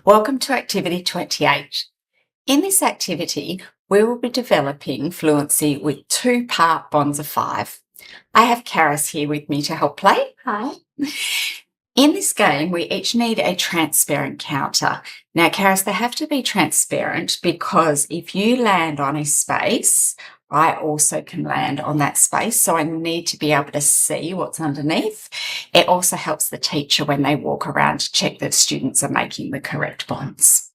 Welcome to Activity 28. In this activity, we will be developing fluency with two-part bonds of 5. I have Karis here with me to help play. Hi. In this game, we each need a transparent counter. Now, Karis, they have to be transparent because if you land on a space, I also can land on that space, so I need to be able to see what's underneath. It also helps the teacher when they walk around to check that students are making the correct bonds.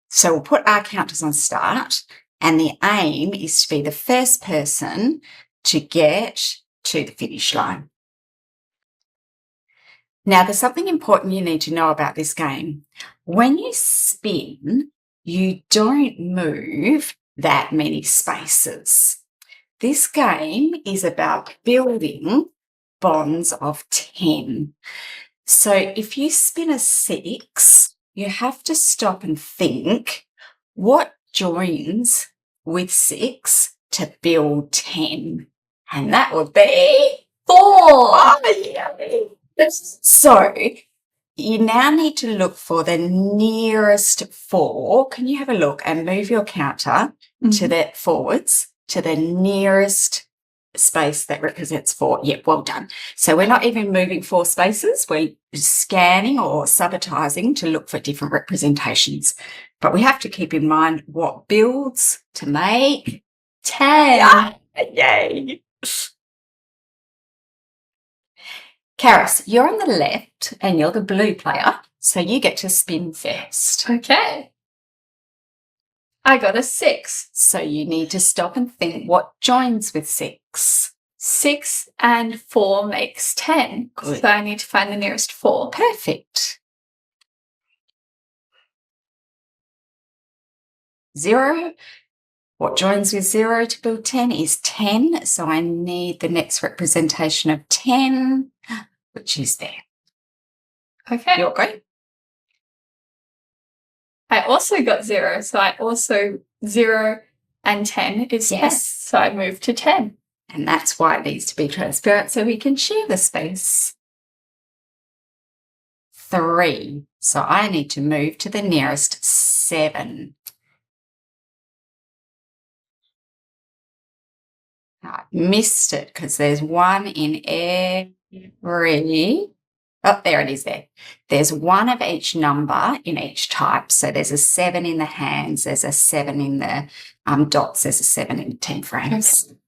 So we'll put our counters on start, and the aim is to be the first person to get to the finish line. Now, there's something important you need to know about this game. When you spin, you don't move that many spaces. This game is about building bonds of 10. So if you spin a 6, you have to stop and think what joins with 6 to build 10. And that would be 4. Oh, yeah. So you now need to look for the nearest 4. Can you have a look and move your counter to the forwards to the nearest space that represents 4? Yeah, well done. So we're not even moving 4 spaces. We're scanning or sabotaging to look for different representations. But we have to keep in mind what builds to make 10. Ah, yay. Karis, you're on the left and you're the blue player, so you get to spin first. Okay. I got a 6. So you need to stop and think what joins with 6. 6 and 4 makes 10. Good. So I need to find the nearest 4. Perfect. 0. What joins with 0 to build 10 is 10. So I need the next representation of 10, which is there. Okay. You're great. I also got 0. So I also 0 and 10 is 10. Yes. So I moved to 10. And that's why it needs to be transparent so we can share the space. 3. So I need to move to the nearest 7. I missed it because there's 1 in every... Oh, there it is there. There's 1 of each number in each type. So there's a 7 in the hands, there's a 7 in the dots, there's a 7 in 10 frames. Okay.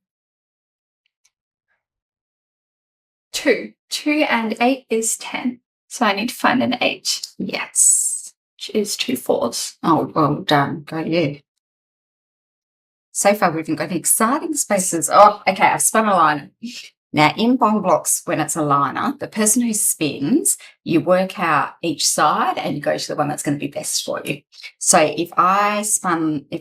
2. 2 and 8 is 10. So I need to find an 8. Yes. Which is 2 4s. Oh, well done. Go you. So far, we've got exciting spaces. Oh, okay, I've spun a liner. Now, in bond blocks, when it's a liner, the person who spins, you work out each side and you go to the one that's going to be best for you. So if I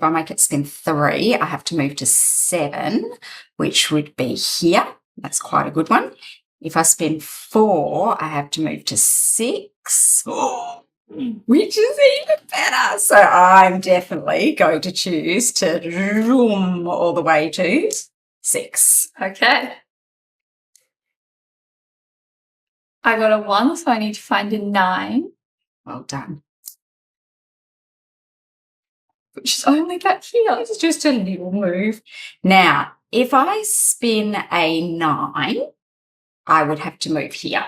make it spin 3, I have to move to 7, which would be here. That's quite a good one. If I spin 4, I have to move to 6. Which is even better. So I'm definitely going to choose to zoom all the way to 6. Okay. I got a 1, so I need to find a 9. Well done. Which is only back here. It's just a little move. Now, if I spin a 9, I would have to move here.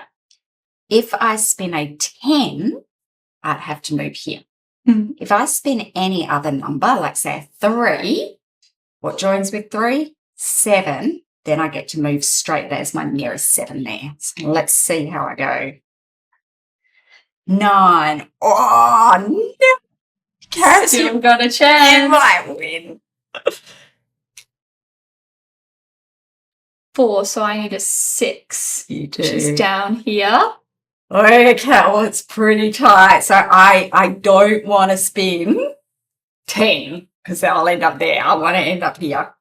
If I spin a 10, I'd have to move here. If I spin any other number, like say a 3, what joins with 3? 7. Then I get to move straight. There's my nearest 7 there. So let's see how I go. 9. Oh, no. Karis, Still got a you chance. might win. 4, so I need a 6. You do. Which is down here. Okay, well, it's pretty tight. So I don't want to spin 10 because I'll end up there. I want to end up here.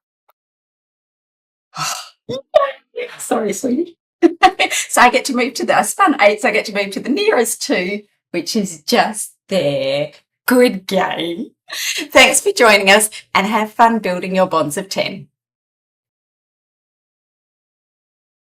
Sorry, sweetie. So I get to move to I spun 8, so I get to move to the nearest 2, which is just there. Good game. Thanks for joining us and have fun building your bonds of 10.